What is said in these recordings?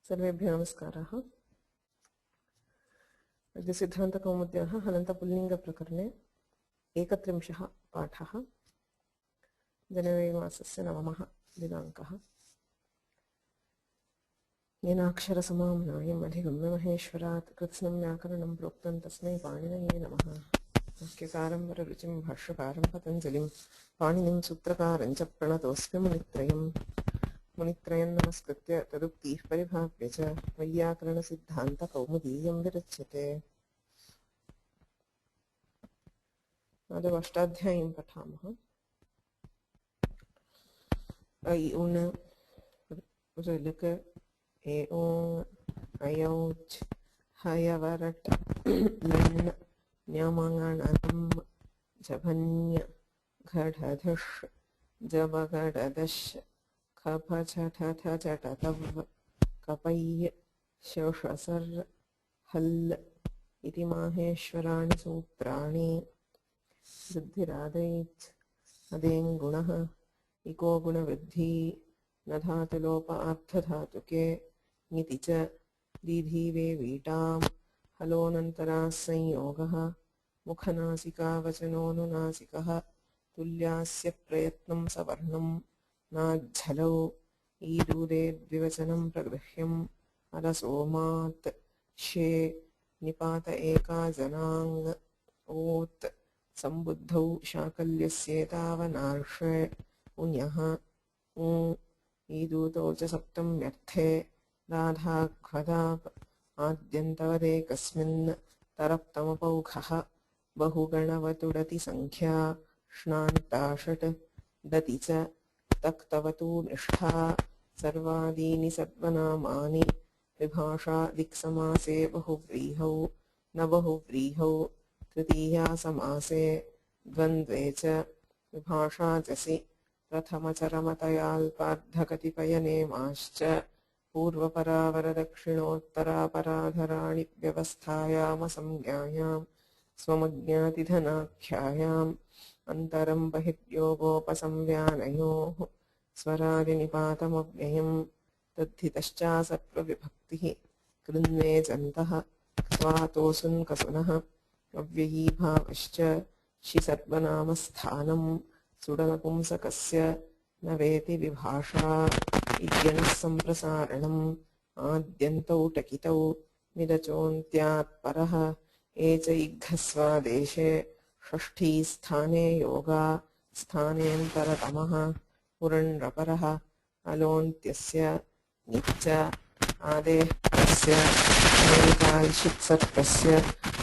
सर्वेभ्यः नमस्काराः। अद्य सिद्धान्तकौमुद्याः हलन्तपुल्लिङ्गप्रकरणे 31 पाठः। जनवरी मासस्य 9 दिनाङ्कः। येनाक्षरसमाम्नायम् अधिगम्य महेश्वरात् कृत्स्नं व्याकरणं प्रोक्तं तस्मै पाणिनये नमः। वाक्यकारं वररुचिं भाष्यकारं पतञ्जलिं पाणिनिं सूत्रकारं च प्रणतोऽस्मि मुनित्रयम्। मुनित्रयं नमस्कृत्य तदुक्तिः परिभाव्य च वैयाकरणसिद्धान्तकौमुदीयं विरच्यते। आदौ अष्टाध्यायीं पठामः। ऐ उन् ऋलक ए ओङ् अयौच् हयवरट् लण् न्यमङणनं जभन्य घढधष् जबगडदश् खफछठथचटतव् कपय्य शोषसर् हल् इति माहेश्वराणि सूत्राणि। वृद्धिरादैच् अदेङ्गुणः इको गुणवृद्धि न धातुलोप अर्धधातुके ङिति च दीधीवे वीटां हलोऽनन्तराः संयोगः मुखनासिकावचनोऽनुनासिकः तुल्यास्य प्रयत्नं सवर्णं नाज्झलौ ईरूदे द्विवचनं प्रगृह्यम् अरसोमात् शे निपात एका जनाङ् ओत् सम्बुद्धौ शाकल्यस्येतावनार्षे उञः उ ईदूतौ च सप्तम्यर्थे राधाघ्वदाप् आद्यन्तवदेकस्मिन् तरप्तमपौखः बहुगणवतुडति संख्या श्नान्ताषट् दति च तक्तवतु निष्ठा सर्वादीनि सर्वनामानि विभाषा दिक्समासे बहुव्रीहौ न बहुव्रीहौ तृतीया समासे द्वन्द्वे च विभाषा जसि प्रथमचरमतयाल्पार्धकतिपयनेमाश्च पूर्वपरावरदक्षिणोत्तरापराधराणि व्यवस्थायामसंज्ञायां स्वमज्ञातिधनाख्यायाम् अन्तरं बहिर्योगोपसंव्यानयोः स्वरादिनिपातमव्ययम् तद्धितश्चासर्वविभक्तिः कृन्वेजन्तः स्वातोऽसुन्कसुनः अव्ययीभावश्च शि सर्वनामस्थानं सुडनपुंसकस्य न वेति विभाषा इत्यनः सम्प्रसारणम् आद्यन्तौ टकितौ निरचोऽन्त्यात् परः एच इघ्घस्वादेशे षष्ठी स्थाने योगा स्थानेऽन्तरतमः पुरण्रपरः अलोन्त्यस्य निच्च आदेः परस्य नैकाल्शित्सर्पस्य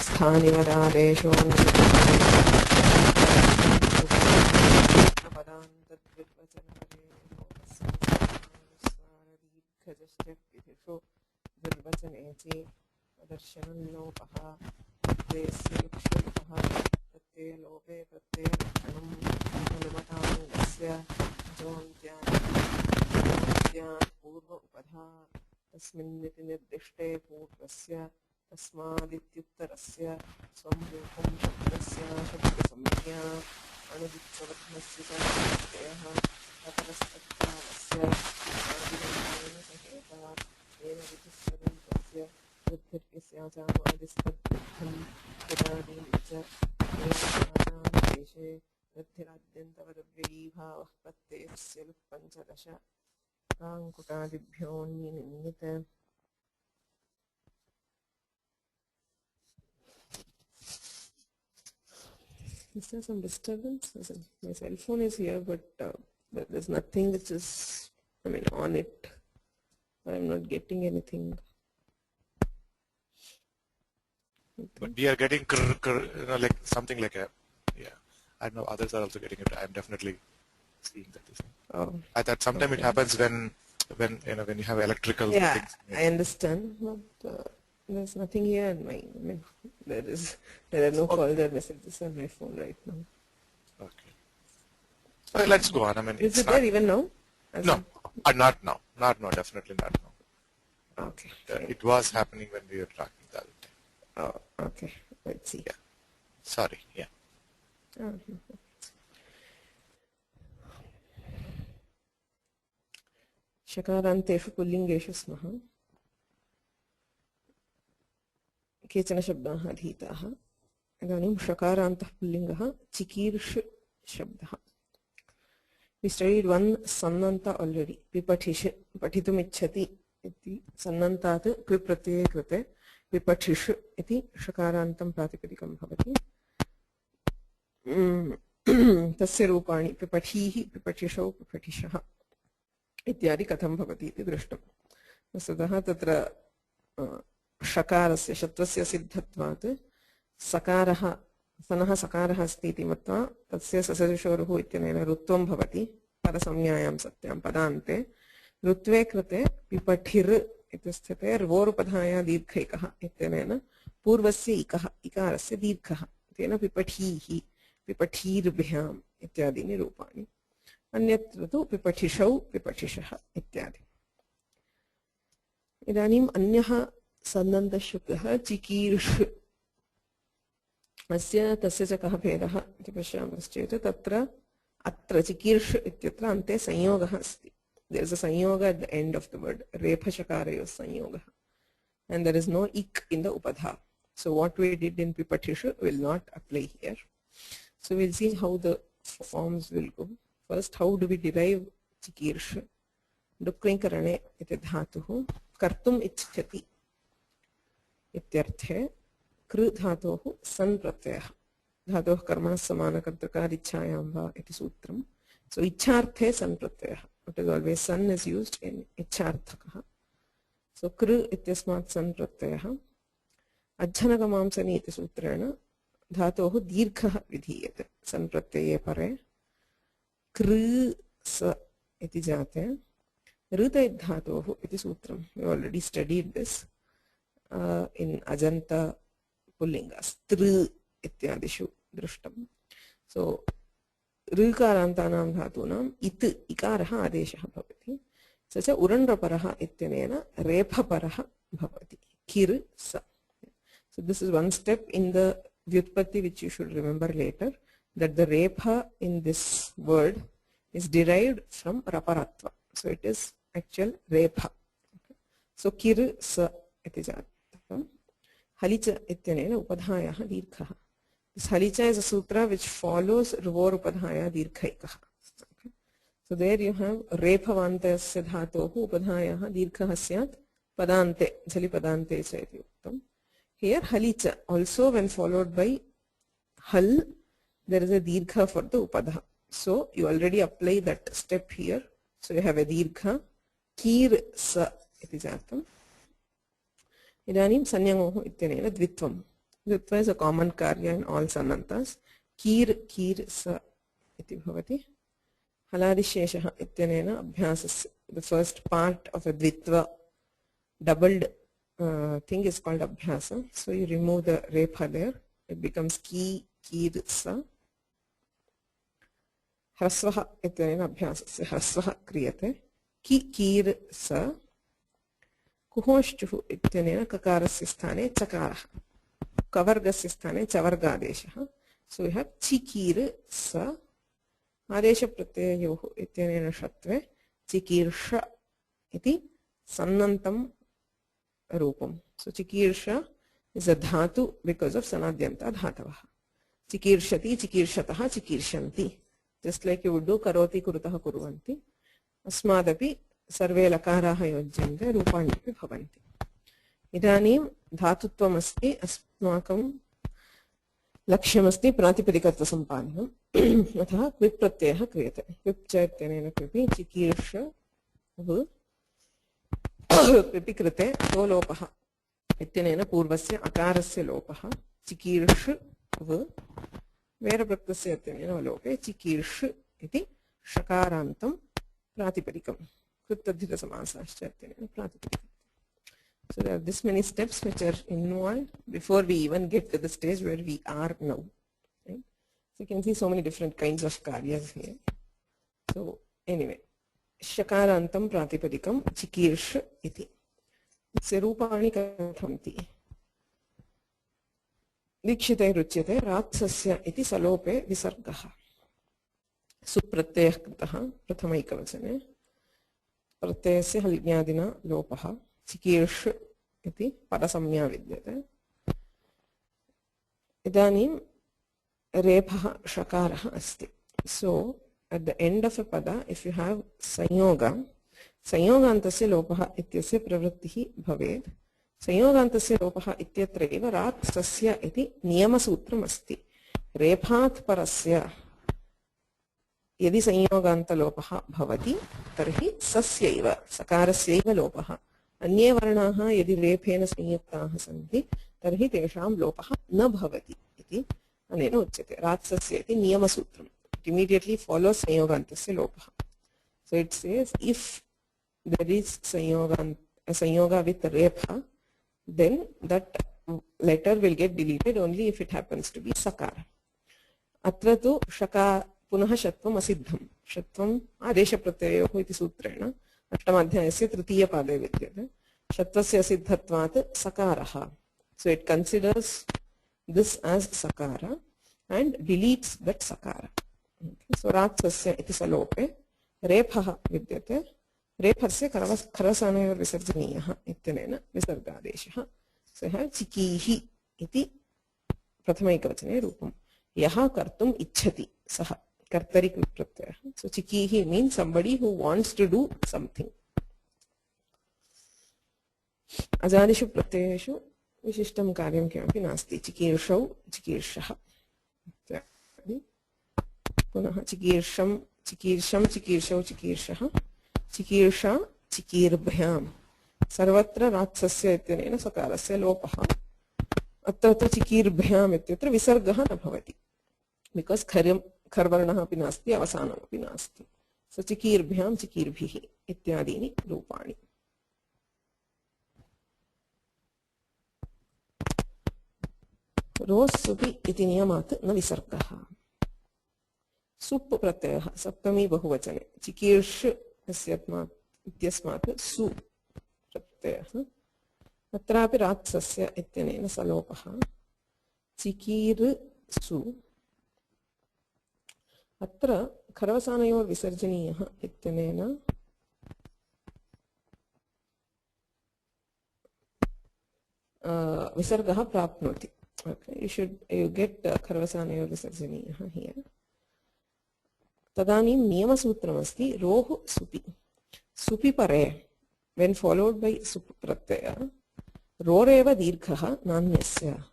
स्थानिवदादेशोऽन्वितिषु दुर्वचनेचि अदर्शनल्लोपः प्रत्ययस्य विक्षेपः प्रत्ययलोपे प्रत्ययलक्षणम् अनुमताङ्गस्य जोन्त्यात् पूर्व उपधा तस्मिन्निति निर्दिष्टे पूर्वस्य तस्मादित्युत्तरस्य स्वं रूपं शब्दस्य शब्दसंज्ञा अणुदिक्सवर्णस्य च प्रत्ययः अपरस्तत्कालस्य आदिरूपेण सहेता येन विधिस्वरूपस्य वृद्धिर्यस्याचामादिस्तद्वृद्धं पुरादीनि च येन देशे वृद्धिराद्यन्तवदव्ययीभावः प्रत्ययस्य लुक्पञ्चदश काङ्कुटादिभ्योऽन्यनिमित। Is there some disturbance? My cell phone is here, but there's nothing which is, on it. I'm not getting anything. But we are getting like something like a, yeah. I know others are also getting it. I'm definitely seeing that. Oh, I thought sometimes it happens when when you have electrical things. I understand, but there's nothing here in my. There are no further messages on my phone right now. Okay. Well, let's go on. Is it there even now? No, not now. Not now. Definitely not now. Okay. It was happening when we were talking the other time. Oh, okay. Let's see. Yeah. Sorry. Yeah. शकारान्तेषु पुल्लिङ्गेषु स्मः। केचन शब्दाः अधीताः। इदानीं षकारान्तः पुल्लिङ्गः चिकीर्ष शब्दः। We studied one sannanta already. Pipathish, pathitum ichchati iti sannantat kvip pratyaya krite pipathish iti shakarantam pratipadikam bhavati. Tasya rupani pipathihi, pipathisho, pipathishaha इत्यादि कथं भवति इति दृष्टं। वस्तुतः तत्र षकारस्य षत्वस्य सिद्धत्वात् सकारः सनः सकारः अस्ति इति मत्वा तस्य ससजुषोरुः इत्यनेन ऋत्वं भवति परसंज्ञायां सत्यां पदान्ते। ऋत्वे कृते पिपठिर् इति स्थिते र्वोरुपधाया दीर्घैकः इत्यनेन पूर्वस्य इकः इकारस्य दीर्घः तेन पिपठीः पिपठीर्भ्याम् इत्यादीनि रूपाणि। अन्यत्र तु पिपठिषौ पिपठिषः इत्यादि। इदानीम् अन्यः सन्नन्तशब्दः चिकीर्ष। अस्य तस्य च कः भेदः इति पश्यामश्चेत् तत्र अत्र चिकीर्ष इत्यत्र अन्ते संयोगः अस्ति। There is a संयोग at the end of the word. रेफशकारयोः संयोगः. And there is no ik in the upadha. So what we did in pipathishu will not apply here. So we'll see how the forms will go. First, how do we derive चिकीर्ष? डुक्रिङ्करणे इति धातुः कर्तुम् इच्छति इत्यर्थे कृ धातोः सन् प्रत्ययः। धातोः कर्मणः समानकर्तृकारिच्छायां वा इति सूत्रम्। So इच्छार्थे सन् प्रत्ययः. It is always sun is used in इच्छार्थकः. So कृ इत्यस्मात् सन् प्रत्ययः। अज्झनगमांसनि इति सूत्रेण धातोः दीर्घः विधीयते सन् प्रत्यये परे। कृ स इति जाते ऋत धातोः इति सूत्रम्। We already studied this in Ajanta पुल्लिङ्गस् तृ इत्यादिषु दृष्टम्। So ऋकारान्तानां धातूनाम् इत् इकारः आदेशः भवति। स च उरण्रपरः इत्यनेन रेफपरः भवति किर् स। So this is one step in the vyutpatti which you should remember later, that the repha in this word is derived from raparatva. So it is actual repha. So kir sa iti jatam. Halicha ityanena upadhayah dirghah. This halicha is a sutra which follows rvor upadhaya dirghaikah. So there you have rephavantasya dhatoh upadhayah dirghah syat padante jali padante cha iti uktam. Here halicha also when followed by hal there is a dirgha for the upadha. So you already apply that step here. So you have a dirgha kir sa iti jatam. Idanim sanyangoh ityanena dvitvam. Dvitva is a common karya in all sannantas. Kir sa iti bhavati. Haladisheshah ityanena abhyasas. The first part of a dvitva doubled thing is called abhyasa. So you remove the repha there. It becomes ki kir sa. ह्रस्वः इत्यनेन अभ्यासस्य ह्रस्वः क्रियते कि कीर् स। कुहोश्चुः इत्यनेन ककारस्य स्थाने चकारः कवर्गस्य स्थाने चवर्गादेशः। सो यः चिकीर् स आदेशप्रत्यययोः इत्यनेन षत्वे चिकीर्ष इति सन्नन्तं रूपम्। सो चिकीर्ष is a dhatu because of sanadyanta dhatavah. चिकीर्षति चिकीर्षतः चिकीर्षन्ति. Just like you would do karoti kurutah kurvanti. Asmadapi sarve lakaraah yojyante rupani api bhavanti. Idanim dhatutvam asti asmakam lakshyamasti pratipadikatva sampanam. Atha kvip pratyayah kriyate. Kvip cha ityanena kvipi चिकीर्ष v kvipi krite to lopah इत्यनेन पूर्वस्य अकारस्य लोपः चिकीर्ष v वेरप्रत्ययस्य इत्यनेन लोपे चिकीर्ष इति षकारान्तं प्रातिपदिकं कृत्तद्धितसमासश्च इत्यनेन प्रातिपदिकम्. So there are this many steps which are involved before we even get to the stage where we are now. Right? So you can see so many different kinds of karyas here. So anyway, षकारान्तं प्रातिपदिकं चिकीर्ष इति. तस्य रूपाणि कथन्ति? दीक्षितैरुच्यते रात्सस्य इति सलोपे विसर्गः। सुप्रत्ययः कृतः प्रथमैकवचने प्रत्ययस्य हल्ज्ञादिना लोपः चिकीर्ष इति परसंज्ञा विद्यते। इदानीं रेफः षकारः अस्ति. सो at the end of a pada, if you have संयोगा, संयोगान्तस्य लोपः इत्यस्य प्रवृत्तिः भवेत्. संयोगान्तस्य लोपः इत्यत्र एव रात् सस्य इति नियमसूत्रम् अस्ति. रेफात् परस्य यदि संयोगान्तलोपः भवति तर्हि सस्यैव सकारस्यैव लोपः. अन्ये वर्णाः यदि रेफेन संयुक्ताः सन्ति तर्हि तेषां लोपः न भवति इति अनेन उच्यते. रात्सस्य इति नियमसूत्रम्. It immediately follows संयोगान्तस्य लोपः. So it says if there is sanyoga with repha, then that letter will get deleted only if it happens to be sakara. अत्र तु शका पुनः षत्वम् असिद्धम्. षत्वम् आदेशप्रत्ययोः इति सूत्रेण अष्टमाध्यायस्य तृतीयपादे विद्यते. षत्वस्य असिद्धत्वात् सकारः. So it considers this as sakara and deletes that sakara. Okay. So रात्सस्य इति सलोपे रेफः विद्यते. रेफस्य खरवसानयोर् विसर्जनीयः इत्यनेन विसर्गादेशः. सः चिकीः इति प्रथमैकवचने रूपम्. यः कर्तुम् इच्छति सः कर्तरिक् प्रत्ययः. So चिकीः means somebody who wants to do something. अजादिषु प्रत्ययेषु विशिष्टं कार्यं किमपि नास्ति. चिकीर्षौ चिकीर्षः. पुनः चिकीर्षं चिकीर्षं चिकीर्षौ चिकीर्षः. चिकीर्षा चिकीर्भ्यां. सर्वत्र रात्सस्य इत्यनेन सकारस्य लोपः. अत्र तु चिकीर्भ्याम् इत्यत्र विसर्गः न भवति. बिकास् खर्वर्णः अपि नास्ति, अवसानमपि नास्ति. सो चिकीर्भ्यां चिकीर्भिः इत्यादीनि रूपाणि. रोस् सुपि इति नियमात् न विसर्गः. सुप् प्रत्ययः सप्तमी बहुवचने. चिकीर्ष इत्यस्मात् सु प्रत्ययः. अत्रापि रात्सस्य इत्यनेन सलोपः. चिकीर् सु. अत्र खरवसानयोर् विसर्जनीयः इत्यनेन विसर्गः प्राप्नोति. Okay, you get खरवसानयोर् विसर्जनीयः here. तदानीं नियमसूत्रमस्ति रोः सुपि. सुपि परे when followed by sup pratyaya रोरेव दीर्घः नान्यस्य.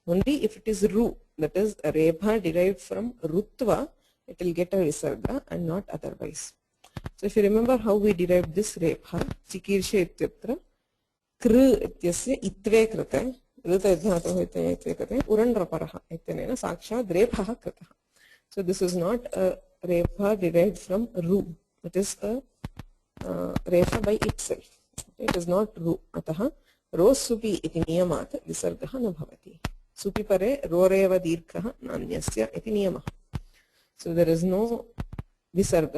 Only if it is ru, that is rebha derived from rutva, it will get a visarga and not otherwise. So if you remember how we derived this rebha, chikirshe ityatra kr ityasya itve krite rita dhatuh itve krite urandraparah ityanena sakshat rebhah kritah. So this is not a rebha derived from ru. It is a rebha by itself. It is not ru. Atah रो सुपि इति नियमात् विसर्गः न भवति. सुपि परे रोरेव दीर्घः नान्यस्य इति नियमः. So there is no विसर्ग.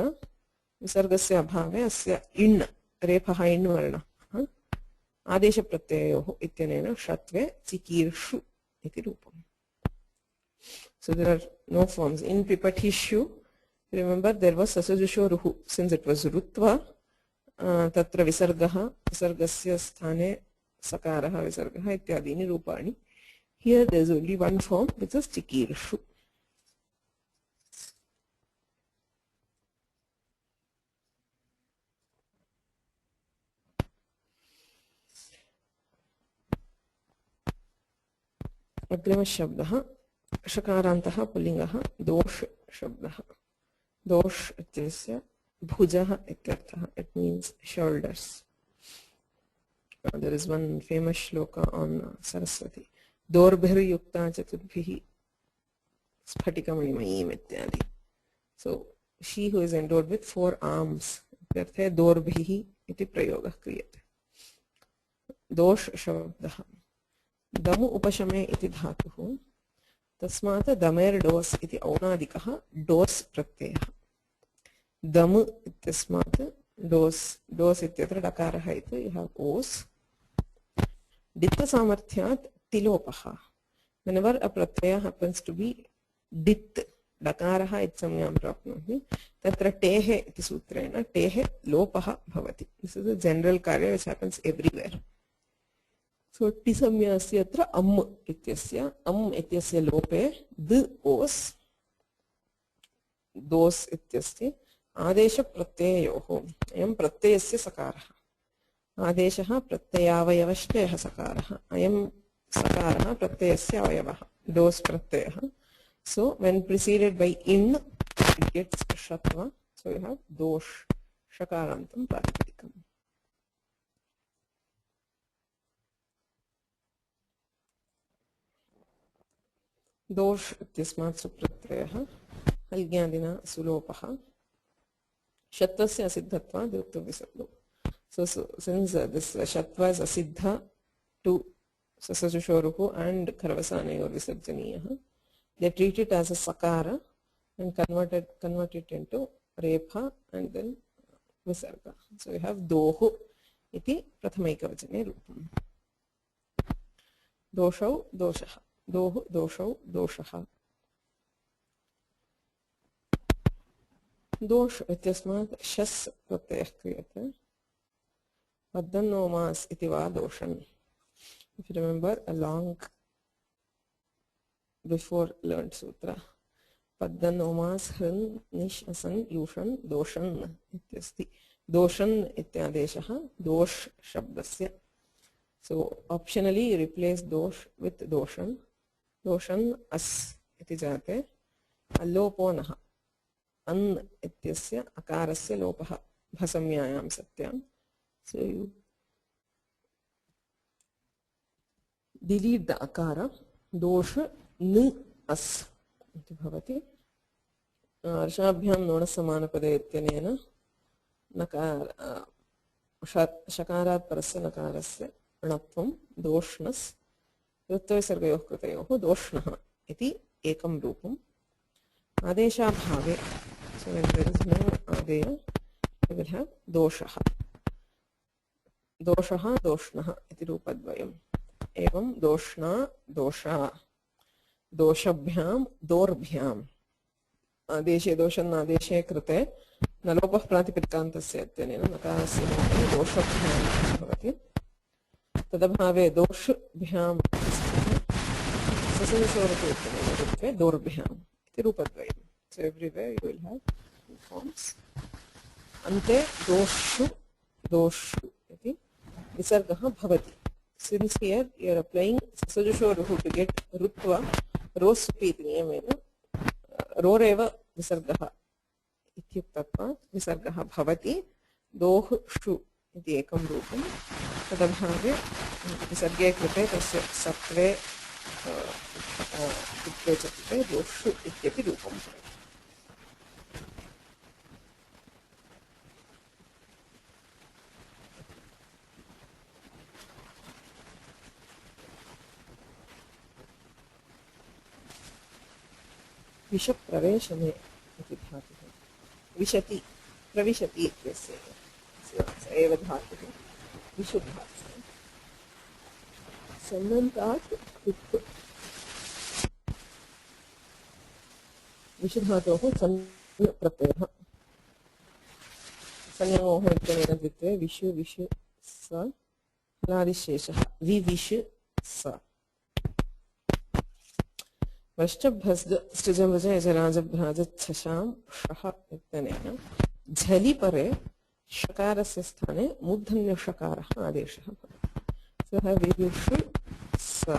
विसर्गस्य अभावे अस्य इण् रेफः इण् वर्णः आदेशप्रत्ययोः इत्यनेन षत्वे चिकीर्षु इति रूपम्. So there are no forms. In pipatishu, remember there was sasajusho ruhu. Since it was rutva, tatra visargah, visargasya sthane sakarah visargah ityadini rupani. Here there is only one form, which is chikirshu. अग्रिमः शब्दः षकारान्तः पुल्लिङ्गः दोष शब्दः. दोष इत्यस्य भुजः इत्यर्थः. It means shoulders. There is one famous shloka on Saraswati. Dorbhirayukta chaturbihi sphatikamaणिमयीम् इत्यादि. So she who is endowed with 4 arms. इत्यर्थे दोर्भिः इति प्रयोगः क्रियते. दोष शब्दः. दमु उपशमे इति धातुः. तस्मात् दमेर् डोस् इति औणादिकः डोस् प्रत्ययः. दम इत्यस्मात् डोस्. डोस् इत्यत्र डकारः इति यः ओस्. डित् सामर्थ्यात् तिलोपः. Whenever a pratyaya happens to be dit, डकारः इत्संज्ञां प्राप्नोति, तत्र टेः इति सूत्रेण टेः लोपः भवति. This is a general कार्य which happens everywhere. सो टिसंज्ञा अस्ति अत्र अम् इत्यस्य लोपे द ओस् दोस् इत्यस्ति आदेशप्रत्ययोः अयं प्रत्ययस्य सकारः आदेशः प्रत्ययावयवश्चयः सकारः अयं सकारः प्रत्ययस्य अवयवः दोस् प्रत्ययः so when preceded by in it gets shatva so you have dosh shakarantam pratipadikam दोष इत्यस्मात् सुप्रत्ययः हल्ज्ञादिना सुलोपः शत्वस्य असिद्धत्वात् ऋत्वविसर्गो so since this shatva is asiddha to sasajushoruhu and kharvasanayor visarjaniyah they treat it as a sakara and convert it into repha and then visarga so you have dohu iti prathamaikavachane rupam doshau doshah दोः दोषौ दोषः दोष इत्यस्मात् शस् प्रत्ययः क्रियते पद्दन्नोमास् इति वा दोषन् if you remember along before learned sutra पद्दन्नोमास् हृन् निश् असन् यूषन् दोषन् इत्यस्ति दोषन् इत्यादेशः दोष शब्दस्य so optionally you replace dosh with doshan doshan as iti jate allopo nah an ityasya akarasya lopah bhasamyayam satyam so you delete the akara dosh n as iti bhavati arshabhyam nona samana pade ityanena nakar shakarat parasya nakarasya णत्वं दोष्णस् ऋत्वविसर्गयोः कृतयोः दोष्णः इति एकं रूपम् आदेशाभावे so when there is no आदेय we will have दोषः दोषः दोष्णः इति रूपद्वयम् एवं दोष्णा दोषा दोषभ्यां दोर्भ्याम् आदेशे दोषन् आदेशे कृते न लोपः प्रातिपदिकान्तस्य इत्यनेन नकारस्य लोपे दोषभ्यां भवति तदभावे दोषभ्यां ससजसोररूपे दोर्भ्याम् इति रूपद्वयम् so everywhere you will have two forms अन्ते दोषु दोषु इति विसर्गः भवति since here you are applying ससजसोरुः to get rutva रोस्पि इति नियमेन रोरेव विसर्गः इत्युक्तत्वात् विसर्गः भवति दोषु इति एकं रूपं तदभावे विसर्गे कृते तस्य सत्वे इत्ये चत्वे दोषु इत्यपि रूपं विषप्रवेशने इति धातुः विशति प्रविशति इत्यस्य एव धातुः विशुद्धात् सन्नन्तात् विशुद्धातोः सन् प्रत्ययः संयमोः इत्यनेन द्वित्वे विषु विषु स हलादिशेषः विविषु स वश्चभ्रज् सृजमृज यजराजभ्राज छशां शः इत्यनेन झलि परे शकारस्य स्थाने मूर्धन्यषकारः आदेशः भवति सः विदुषु स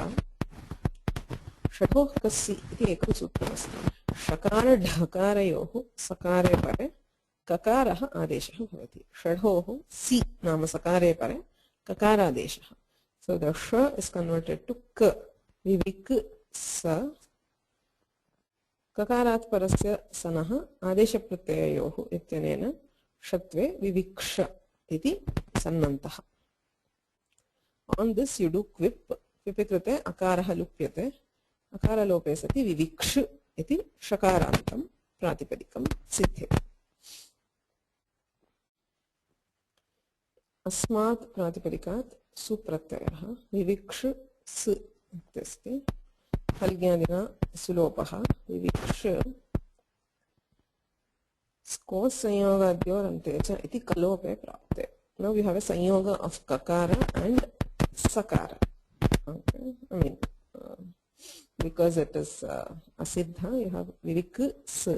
षठोः कस्सि इति एकं सूत्रमस्ति षकार ढकारयोः सकारे परे ककारः आदेशः भवति षठोः सि नाम सकारे परे ककारादेशः so the sh is converted to k vivik sa ककारात् परस्य सनः आदेशप्रत्यययोः इत्यनेन षत्वे विविक्ष इति सन्नन्तः on this you do quip क्विपि कृते अकारः लुप्यते अकारलोपे सति विविक्ष इति षकारान्तं प्रातिपदिकं सिद्ध्यते अस्मात् प्रातिपदिकात् सुप्रत्ययः विविक्ष स इत्यस्ति हल्ज्ञादिना सुलोपः विविक्ष स्कोस् संयोगाद्योरन्ते च इति कलोपे प्राप्ते now we have a sanyoga of kakara and sakara Okay, I mean because it is asiddha, you have vivik s.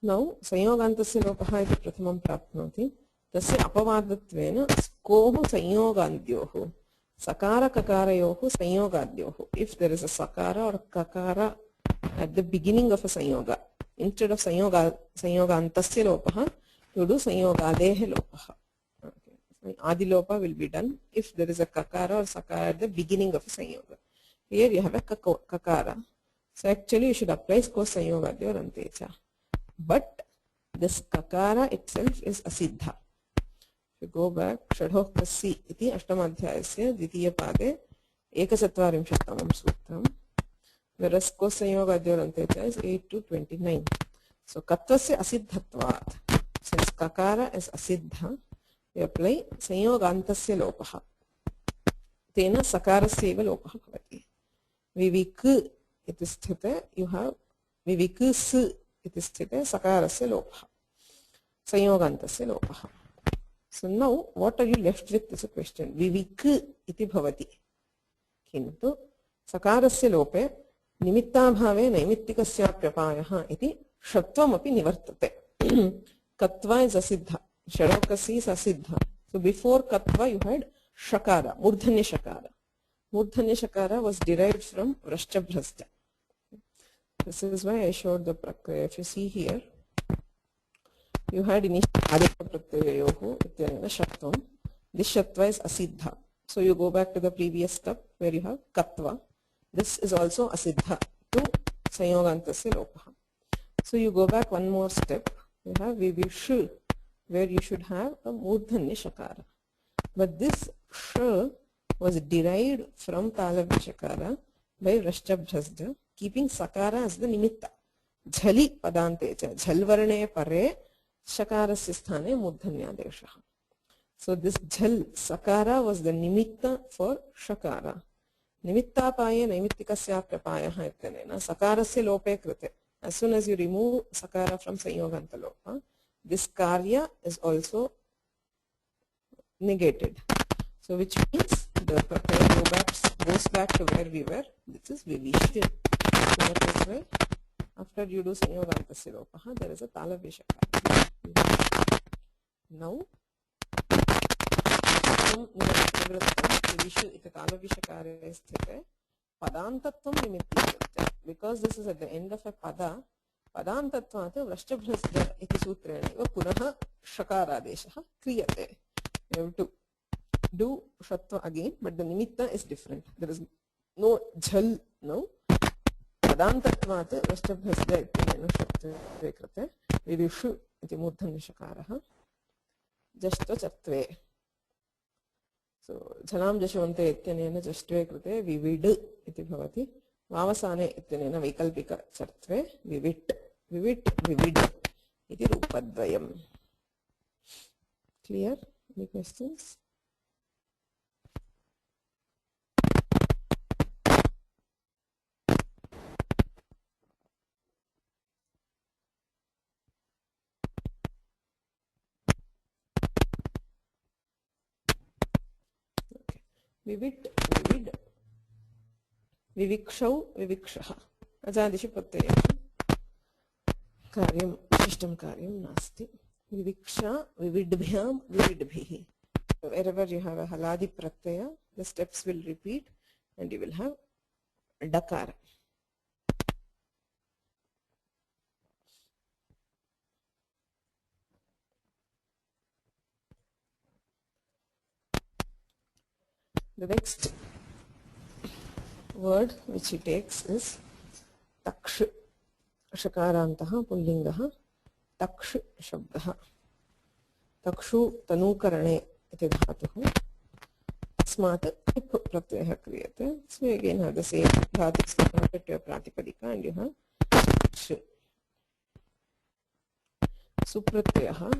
Now संयोगान्तस्य लोपः इति प्रथमं प्राप्नोति. तस्य अपवादत्वेन स्कोः संयोगाद्योः सकारककारयोः संयोगाद्योः. If there is a sakara or kakara at the beginning of a sanyoga, instead of sanyogantasya lopah, you do sanyogadehe lopah. Okay. Adilopa will be done if there is a kakara or sakara at the beginning of a sanyoga. Here you have a kakara. So actually you should apply sko sanyogadyo rantecha. But this kakara itself is asiddha. If you go back, Shadhoh Kasi iti Ashtamadhyayasya Dvitiya Pade Ekasatvarimshattamam Sutram. Whereas ko sanyogadyo rantecha is 8 to 29. So katvasya asiddhatvat. Since kakara is asiddha, we apply sanyogantasya lopaha. Tena sakarasya eva lopaha bhavati. Vivik iti sthite, you have vivikus iti sthite sakarasya lopaha. Sanyogantasya lopaha. So now what are you left with is a question. Vivik iti bhavati. Kintu sakarasya lope nimittabhave naimittikasyaprapayah iti shattvamapi nivartate. Katva is asiddha. Shadokasi is asiddha. So before katva you had shakara, murdhanya shakara. Murdhanya shakara was derived from vrashchabhrasta. This is why I showed the prakriya. If you see here, you had initial adhika pratyayohu ityayena shaktvam. This shatva is asiddha. So you go back to the previous step where you have katva. This is also asiddha to sanyogantasya lopaha. So you go back one more step. You have vivishu, where you should have a murdhanya shakara. But this sh was derived from talavya shakara by vrashchabhrasda, keeping sakara as the nimitta. Jhali padantecha, jhalvarne pare shakarasya sthane murdhanyadesha. So this jhal, sakara was the nimitta for shakara. Nimittapaye naimittikasya prapayah ityanena sakarasya lope krite. As soon as you remove sakara from sanyoganta lopa, this karya is also negated. So which means the prakrya goes back to where we were. This is vivishya. So that is why after you do sanyogantasya lopaha, there is a talavya shakara. Now vivishu iti talavya shakara is sthite padantatvam nimitti. Because this is at the end of a pada, padantatvat vrashchabhrasda iti sutrena eva punaha shakaradesha kriyate. You have to do shatva again, but the nimitta is different. There is no jhal now. Padantatvat vrashchabhrasda ityena shatve krite vivishu iti murdhanya shakaraha jashtva chatve. So jhanam jashvante ityanena jashtve krite vivid iti bhavati. Vavasane ityanena vaikalpika chartve vivit, vivit, vivid iti rupadvayam. Clear? Any questions? Okay. Vivit, vivid. Vivikshau, vivikshaha. Ajadishu pratyayeshu karyam, vishishtam karyam nasti. Viviksha, vividbhyam, vividbhihi. Wherever you have a haladi pratyaya, the steps will repeat and you will have dakara. The next word which he takes is taksh. Shakarantaha pullingaha taksh shabdaha. Takshu tanukarane iti dhatuhu. Tasmat ip pratyayah kriyate. So you again have the same dhatu connected to a pratipadika and you have taksh. Supratyayah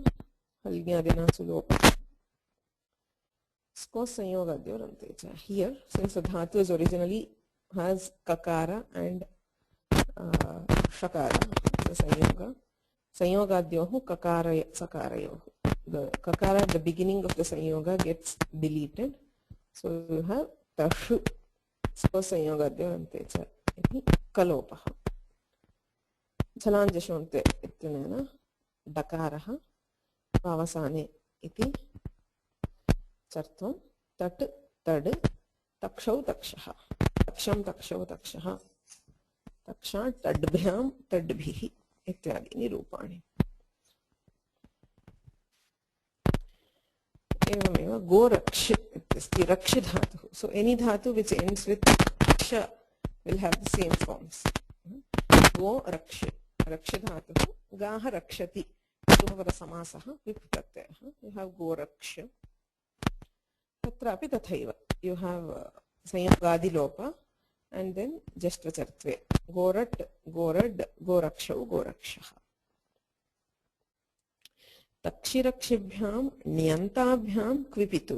halgyadina sulopa. Sko sanyogadyo rantecha. Here, since the dhatu is originally has kakara and shakara, the sanyoga, sanyogadyohu kakara sakarayohu. The kakara at the beginning of the sanyoga gets deleted. So you have तषु स्वसंयोगाद्योरन्ते च इति कलोपः झलाञ्जषोऽन्ते इत्यनेन डकारः अवसाने इति चर्त्वं तट् तड् तक्षौ तक्षः तक्षं तक्षौ तक्षः तक्षा तड्भ्यां तड्भिः इत्यादीनि रूपाणि एवमेव गोरक्ष इत्यस्ति रक्ष धातुः so any dhatu which ends with ksha will have the same forms go raksh raksh dhatuः गाः रक्षति समासः विप्रत्ययः you have गोरक्ष तत्रापि तथैव you have संयोगादिलोप and then जष्ट्वचर्त्वे गोरट् गोरड् गोरक्षौ गोरक्षः तक्षिरक्षिभ्यां नियन्ताभ्यां क्विपितु.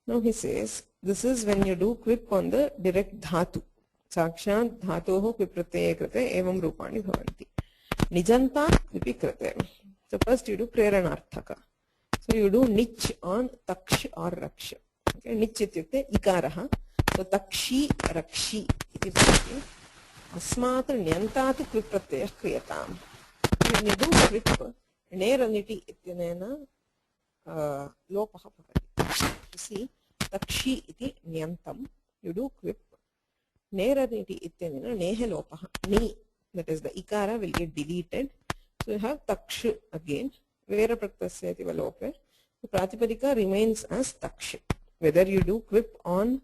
Now he says this is when you do quip on the direct dhatu. साक्षात् धातोः क्विप्रत्यये कृते एवं रूपाणि भवन्ति. निजन्ता क्विपि कृते. So first you do प्रेरणार्थक. So you do nich on taksh or raksh. Okay, nich इत्युक्ते इकारः. So takshi rakshi इति भवति. अस्मात् नियन्तात् क्विप्रत्ययः क्रियताम्. When you do quip नेरनिटि इत्यनेन लोपः भवति. You see, takshi इति नियन्तं. You do quip. नेरनिटि इत्यनेन नेह लोपः. Ni, that is the ikara will get deleted. So you have taksh again. Vera praktasya iti lope. The pratipadika remains as taksh. Whether you do quip on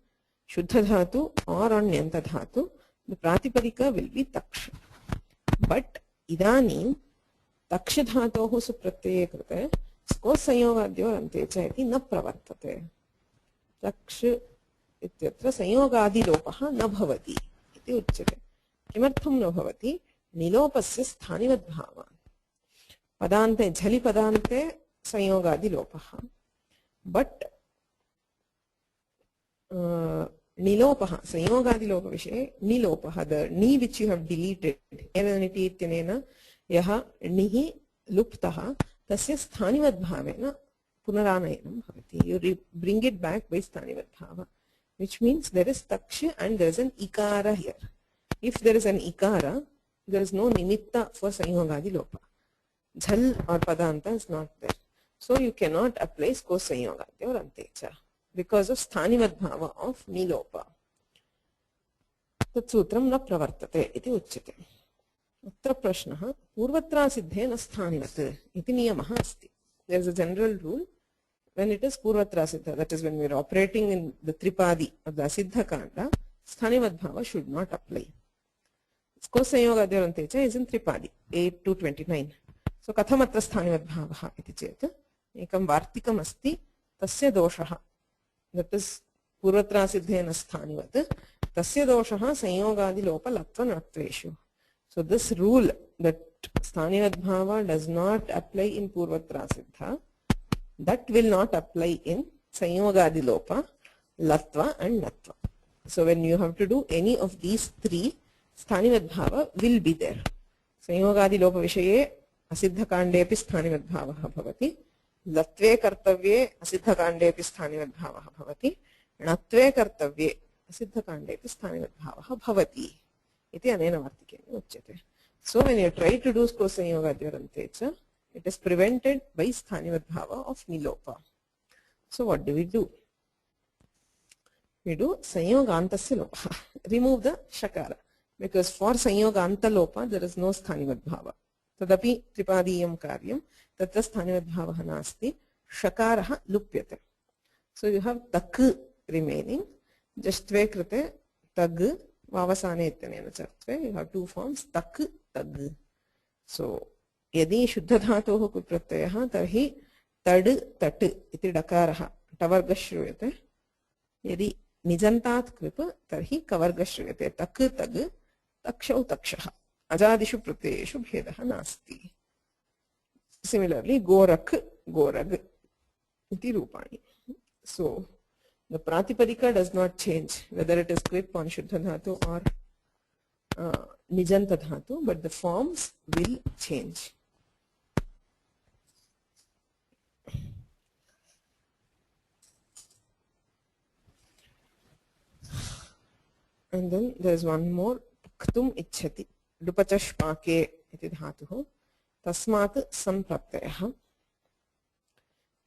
shuddha dhatu or on nyanta dhatu, the pratipadika will be taksh. But idanim Taksha धातोः सुप्रत्यये कृते स्को संयोगाद्योरन्ते च इति न प्रवर्तते. तक्ष इत्यत्र संयोगादिलोपः न भवति इति उच्यते. किमर्थं न भवति? निलोपस्य स्थानिवद्भावात्. पदान्ते झलि पदान्ते संयोगादिलोपः. बट् निलोपः संयोगादिलोपविषये निलोपः द नी which you have deleted eternity इत्यनेन यः निः लुप्तः तस्य स्थानिवद्भावेन पुनरानयनं भवति. You bring it back by स्थानिवद्भाव, which means there is taksh and there is an ikara here. If there is an ikara, there is no nimitta for sanyogadi lopa. Jhal or padanta is not there. So you cannot apply sko sanyogadi or antecha because of स्थानिवद्भाव of nilopa. tat sutram na pravartate iti uchyate. अत्र प्रश्नः पूर्वत्रासिद्धे न स्थानिवत् इति नियमः अस्ति. There is a general rule when it is पूर्वत्रासिद्ध, that is when we are operating in the tripadi of the asiddha kanda, स्थानिवद्भाव should not apply. Sko संयोगाद्योरन्ते च is in tripadi 8 to 29. So कथम् अत्र स्थानिवद्भावः इति चेत् एकं वार्तिकम् अस्ति तस्य दोषः, that is पूर्वत्रासिद्धेन स्थानिवत् तस्य दोषः संयोगादिलोपलत्वनत्वेषु. So this rule that स्थानिवद्भाव does not apply in पूर्वत्रासिद्धा, that will not apply in संयोगादिलोप, latva and natva. So when you have to do any of these three, स्थानिवद्भाव will be there. संयोगादिलोप विषये असिद्धकाण्डेऽपि स्थानिवद्भावः भवति, लत्वे कर्तव्ये असिद्धकाण्डेऽपि स्थानिवद्भावः भवति, णत्वे कर्तव्ये असिद्धकाण्डेऽपि स्थानिवद्भावः भवति इति अनेन वार्तिकेन उच्यते. So when you try to do sko sanyogadyorante cha, it is prevented by sthanivadbhava of nilopa. So what do? We do sanyogantasya lopa. Remove the shakara, because for sanyoganta lopa there is no sthanivadbhava. Tadapi tripadiyam karyam tatra sthanivadbhavah nasti, shakarah lupyate. So you have tak remaining, jashtve krite tag वावसाने इत्यनेन चर्त्वे you have two forms tak tag. So यदि शुद्ध धातोः कुप्रत्ययः तर्हि तड् तट् इति डकारः टवर्गः श्रूयते. यदि निजन्तात् कृप् तर्हि कवर्गः श्रूयते. तक् तग् तक्षौ तक्षः. अजादिषु प्रत्ययेषु भेदः नास्ति. Similarly गोरक् गोरग् इति रूपाणि. So the pratipadika does not change whether it is quip on shuddha dhatu or nijanta dhatu, but the forms will change. And then there is one more, paktum ichhati. Lupachashpake iti dhatuh. Tasmat sampratyayah.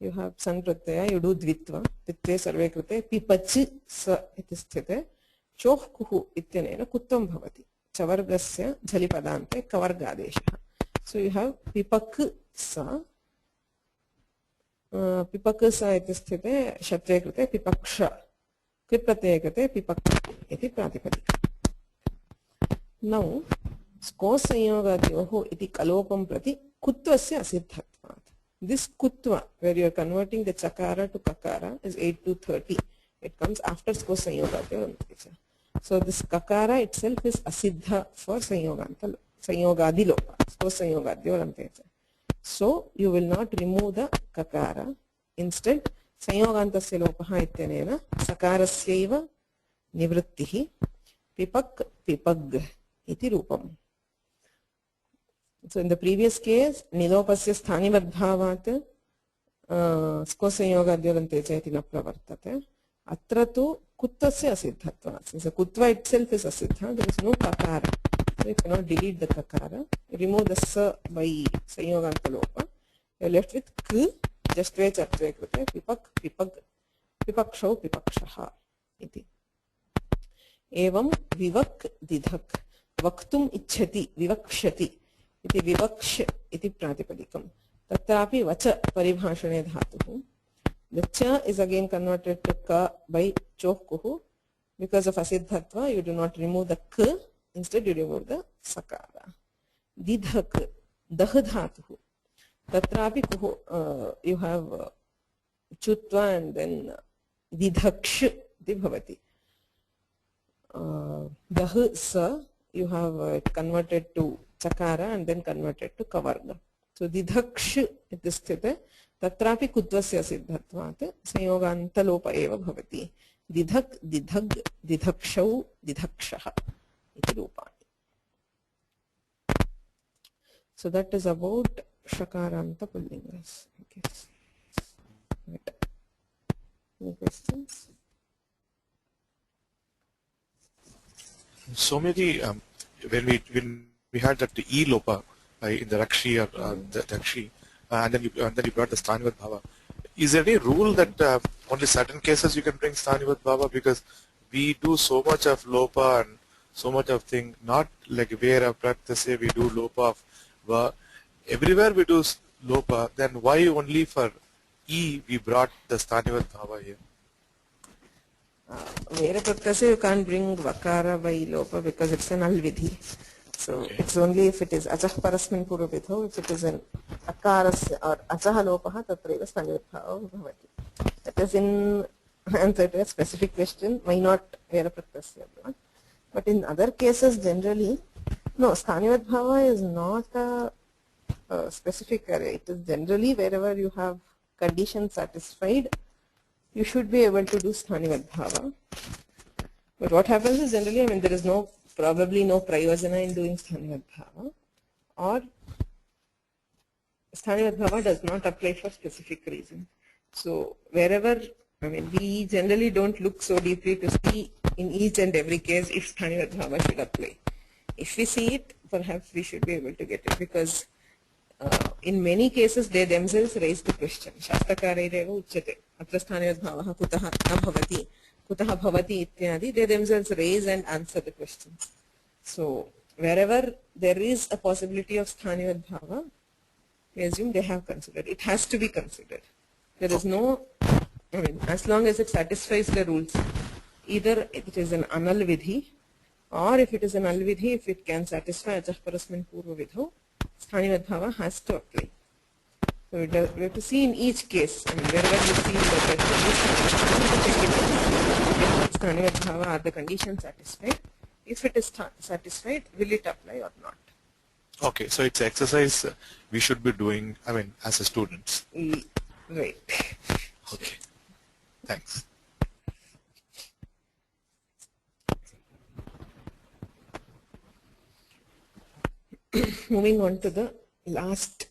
You have san pratyaya, you do dvitva. Dvitve sarve krite pipach sa iti sthite. Choh kuhu ityanena kutvam bhavati. Chavargasya jhalipadante kavargadeshah. So you have pipak sa. Pipak sa iti sthite shatve krite pipaksha. Kvit pratyaya krite pipak iti pratipadika. Now, sko sanyogadyoho iti kalopam prati kutvasya asiddhatvat. This kutva, where you are converting the chakara to kakara, is 8 to 30. It comes after sko sanyogadyo. So this kakara itself is asiddha for sanyogadi lopa. Sko sanyogadyo. So you will not remove the kakara. Instead, sanyogantasya lopaha ityanena sakarasyaiva nivrittihi pipak pipag iti rupam. So in the previous case, nilopasya sthanivaddhavat sko sanyogadyorante iti na pravartate. Atra tu kuttasya asiddhatvat. Since the kutva itself is asiddha, there is no kakara. So you cannot delete the kakara. You remove the sa by sanyoganta lopa. You are left with k, just ve chatve krute, pipak, pipag, pipakshau, pipakshaha iti. Evam vivak didhak. Vaktum ichhati, vivakshati. Iti vivaksh iti pratipadikam. Tatrapi vacha paribhashane dhatuhu. The cha is again converted to ka by chokuhu. Because of asiddhatva, you do not remove the k, instead you remove the sakara. Didhak, dah dhatuhu. Tatrapi kuhu, you have chutva and then didhaksh iti bhavati. Dah sa, you have converted to chakara and then converted to kavarga. So didhaksh iti sthite tatrapi kutvasya siddhatvat sanyogantalopa eva bhavati. Didhak, didhag, didhakshau, didhakshaha iti rupani. So that is about shakaranta pullingas. Okay. Right. Any questions? So maybe when we had that e lopa in the rakshi or the rakshi, and then you brought the sthanivat bhava. Is there any rule that only certain cases you can bring sthanivat bhava? Because we do so much of lopa and so much of thing, not like where practice we do lopa of va. Everywhere we do lopa, then why only for e we brought the sthanivat bhava here? Vera pratyasya you can't bring vakara by lopa because it's an alvidhi. So Okay. it's only if it is achah parasmin purvavidho, if it is an akarasya or achaha lopaha tatreva sthanivat bhavati. That is in answer to a specific question, why not vera pratyasya? But in other cases generally, no, sthanivat bhava is not a specific area. It is generally wherever you have conditions satisfied, you should be able to do sthanivat bhava. But what happens is generally, I mean, there is probably no prayojana in doing sthanivat bhava, or sthanivat bhava does not apply for specific reason. So wherever, I mean, we generally don't look so deeply to see in each and every case if sthanivat bhava should apply. If we see it, perhaps we should be able to get it, because in many cases they themselves raise the question. Shastakarereva uchyate. Atra sthanivat bhavaha kutaha na bhavati. Kutaha bhavati ityadi. They themselves raise and answer the questions. So wherever there is a possibility of sthanivat bhava, we assume they have considered. It has to be considered. There is no, I mean, as long as it satisfies the rules, either it is an anal vidhi, or if it is an alvidhi, if it can satisfy achah parasmin purva vidho, sthanivat bhava has to apply. So we have to see in each case, I mean, wherever you see that sthanivat bhava, are the conditions satisfied? If it is satisfied, will it apply or not? Okay, so it's exercise we should be doing, I mean, as a students. Right. Okay, thanks. Moving on to the last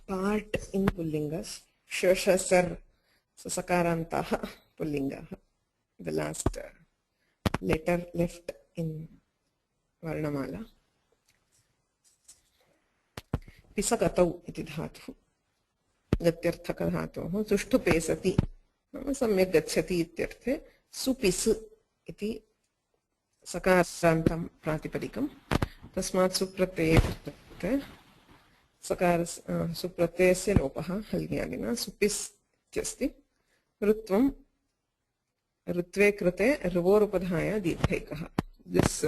part in Pullingas, Shoshasar, so Sakarantaha Pullingaha, the last letter left in Varnamala. Pisakatau iti dhatuः गत्यर्थकधातोः सुष्ठुपे सति नाम सम्यक् गच्छति इत्यर्थे सुपिस् इति सकारान्तं प्रातिपदिकं तस्मात् सुप्रत्यये वर्तते सकार सुप्रत्ययस्य लोपः हल्ज्ञादिना सुपिस् इत्यस्ति ऋत्वं ऋत्वे कृते ऋवोरुपधाय दीर्घैकः. This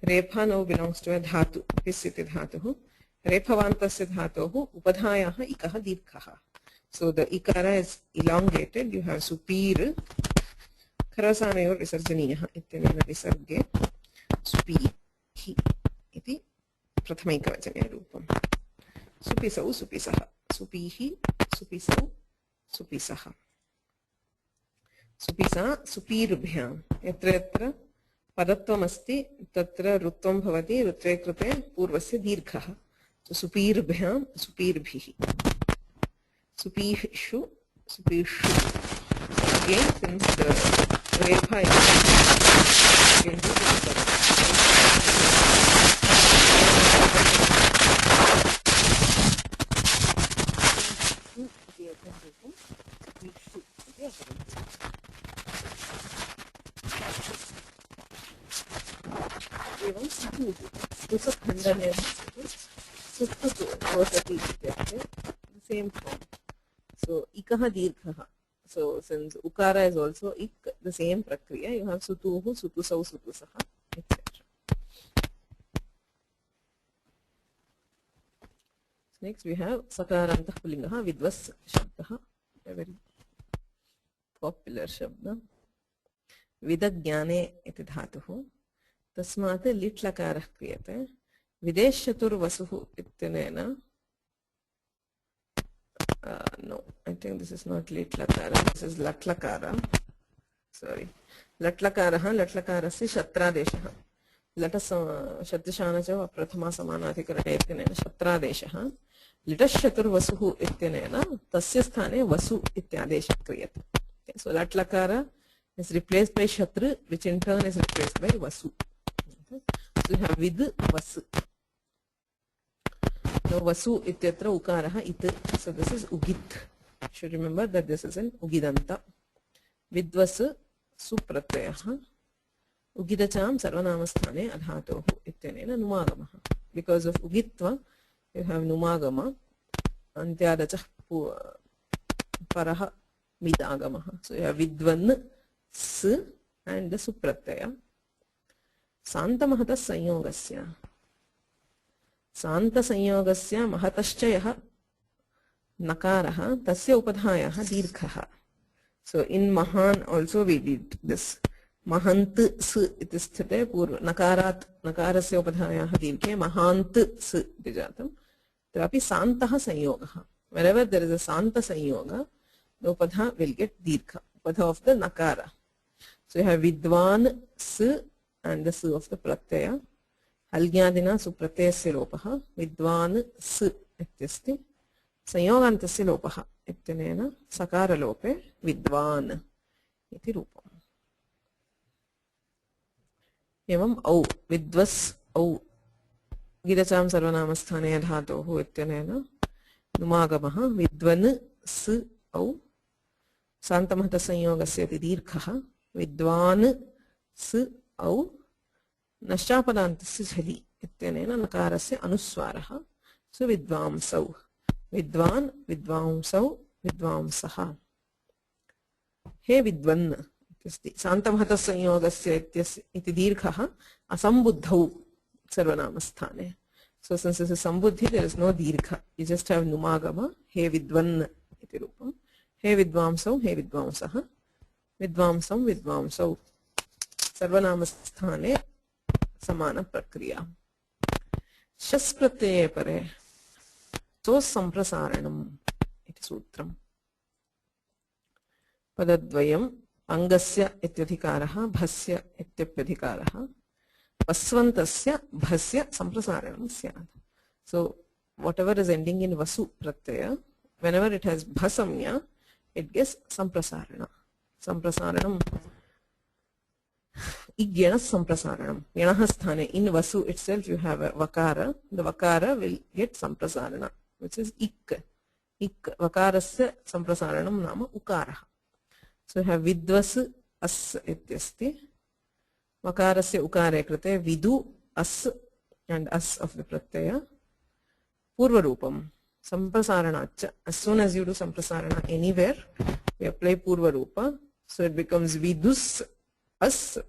रेफा now belongs to a धातु पिस् इति धातुः रेफवान्तस्य धातोः उपधायाः इकः दीर्घः. So the ikara is elongated. You have supir खरसानयोर् विसर्जनीयः इत्यनेन विसर्गे सुपीहि इति प्रथमैकवचने रूपम्. सुपिसौ सुपिसः सुपीहि सुपिसौ सुपिसः सुपिसा सुपीरुभ्यां यत्र यत्र पदत्वमस्ति तत्र ऋत्वं भवति ऋत्वे कृते पूर्वस्य दीर्घः. सुपीरुभ्यां सुपीर्भिः supīṣu, supīṣu. Again, since the refa is again एवं सुखण्डने सुखति same form. So ikah dirghah. So since ukara is also ik, the same prakriya, you have sutuhu, sutusau, sutusaha, etc. Next we have sakarantah pulingaha vidvas shabdaha, a very popular shabda. Vidagyane iti dhatuhu tasmat lit lakarah kriyate videsh chatur vasuhu ityanena. No, I think this is not lit lakara, this is lat lakara. Sorry. Lat lakara, lat lakara se shatradeshah. Latas shatyashanacha prathama samanadhikarane ityanena shatradeshah. Litash chatur vasuhu ityanena tasya sthane vasu ityadesha kriyate. Okay, so lat lakara is replaced by shatru, which in turn is replaced by vasu. Okay. So you have vid vasu. Now vasu ityatra ukaraha it. So this is ugit. You should remember that this is an ugidanta. Vidvas supratyayah ugidacham sarvanamasthane adhatohu ityanena numagamaha. Because of ugitva you have numagama antyadachah paraha midagamaha. So you have vidvan s and the supratyaya. Santamahata sanyogasya Santa sanyogasya mahataschayah nakarah tasya upadhayah dirghah. So in Mahan also we did this. Mahant s iti sthite purva nakarat nakarasya upadhayah dirghe mahant s iti jatam. Trapi santah sanyogah. Wherever there is a santa sanyoga, the upadha will get dirgha, upadha of the nakara. So you have vidvan s and the s of the pratyaya. हल्ज्ञादिना सुप्रत्ययस्य लोपः विद्वान् स इत्यस्ति संयोगान्तस्य लोपः इत्यनेन सकारलोपे विद्वान् इति रूपम्. एवं औ विद्वस् औ गिदचां सर्वनामस्थाने धातोः इत्यनेन नुमागमः विद्वन् स औ सान्तमहतसंयोगस्य इति दीर्घः विद्वान् स औ नश्चापदान्तस्य झलि इत्यनेन नकारस्य अनुस्वारः. सो विद्वांसौ विद्वान् विद्वांसौ विद्वांसः. हे विद्वन् इत्यस्ति सान्तमहतसंयोगस्य इति दीर्घः असम्बुद्धौ सर्वनामस्थाने. So since this is sambuddhi, there is no dirgha. You just have numagama. He vidvan iti rupam. He vidvamsau, he vidvamsah. Vidvamsam, vidvamsau. Sarvanamasthane samana prakriya. Shas pratyaya pare. So samprasaranam iti sutram. Padadvayam angasya ityadhikaraha bhasya ityapyadhikaraha. Vasvantasya bhasya samprasaranam syad. So whatever is ending in vasu pratyaya, whenever it has bhasamya, it gets samprasarana. Samprasaranam Igyanas samprasaranam. Yanaha sthane. In vasu itself you have a vakara. The vakara will get samprasarana, which is ik. Ik vakarasya samprasaranam nama ukaraha. So you have vidvas as ityasti. Vakarasya ukare krite vidu as and as of the pratyaya. Purva rupam. Samprasaranacha. As soon as you do samprasarana anywhere, we apply purva rupa. So it becomes vidus as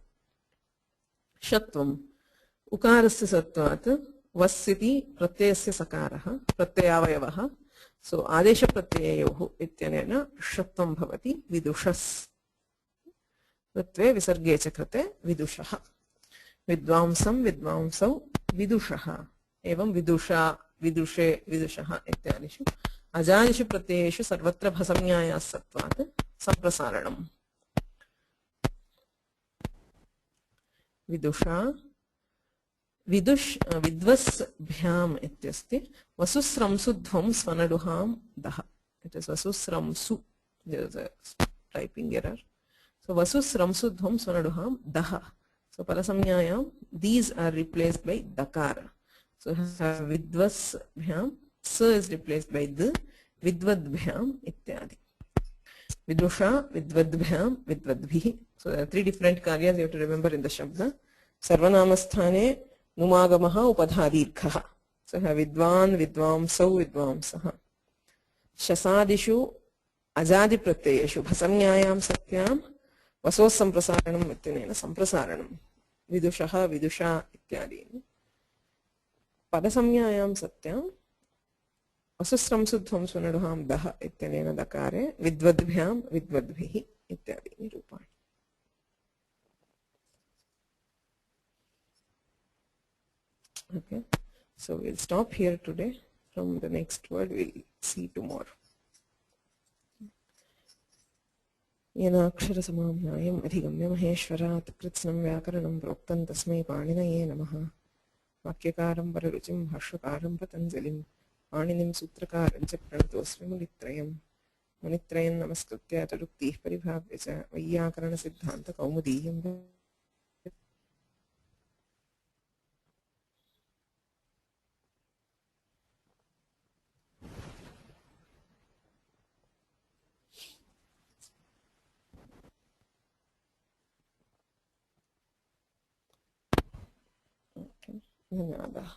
shatvam. Ukarasya sattvat vasiti pratyayasya sakaraha pratyayavayavaha. So adesha pratyayoho ityanena shatvam bhavati vidushas. Pratve visarge cha krite vidushaha. Vidvamsam vidvamsau vidushaha. Evam vidusha vidushe vidushaha ityadishu ajadishu pratyayeshu sarvatra bhasamnyaya sattvat samprasaranam. Vidusha vidush vidvas bhyam ityasti vasusramsu dhvam svanaduham daha. It is vasusramsu. There is a typing error. So vasusramsu dhvam svanaduham daha. So parasamnyayam these are replaced by dakara. So have vidvas bhyam, sa is replaced by the, vidvad bhyam ityadi. Vidusha, vidvad bhyam, vidvadbhi. So there are three different karyas you have to remember in the shabda. Sarvanamasthane numagamaha upadhadirkhaha. So have vidvan, vidvamsau, vidvamsaha. Shasadishu ajadi pratyayeshu bhasamnyayam satyam vasos samprasaranam ityanena samprasaranam. Vidushaha, vidusha ityadi. Padasamnyayam satyam vasusramsu dhvam svanaduham daha ityanena dakare vidvadbhyam vidvadbhihi ityadini rupani. Okay, so we'll stop here today. From the next word we'll see tomorrow. Yenakshara samam nyayam adhigamya maheshwarat kritsnam vyakaranam proktam tasmai paninaye namaha. Vakyakaram vararuchim bhashvakaram patanjalim पाणिनिं सूत्रकारं च प्रणतोऽस्मि मुनित्रयम्. मुनित्रयं नमस्कृत्य तदुक्तिः परिभाव्य च वैयाकरणसिद्धान्तकौमुदीयं धन्यवादाः.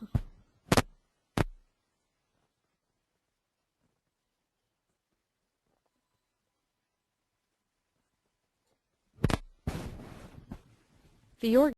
For your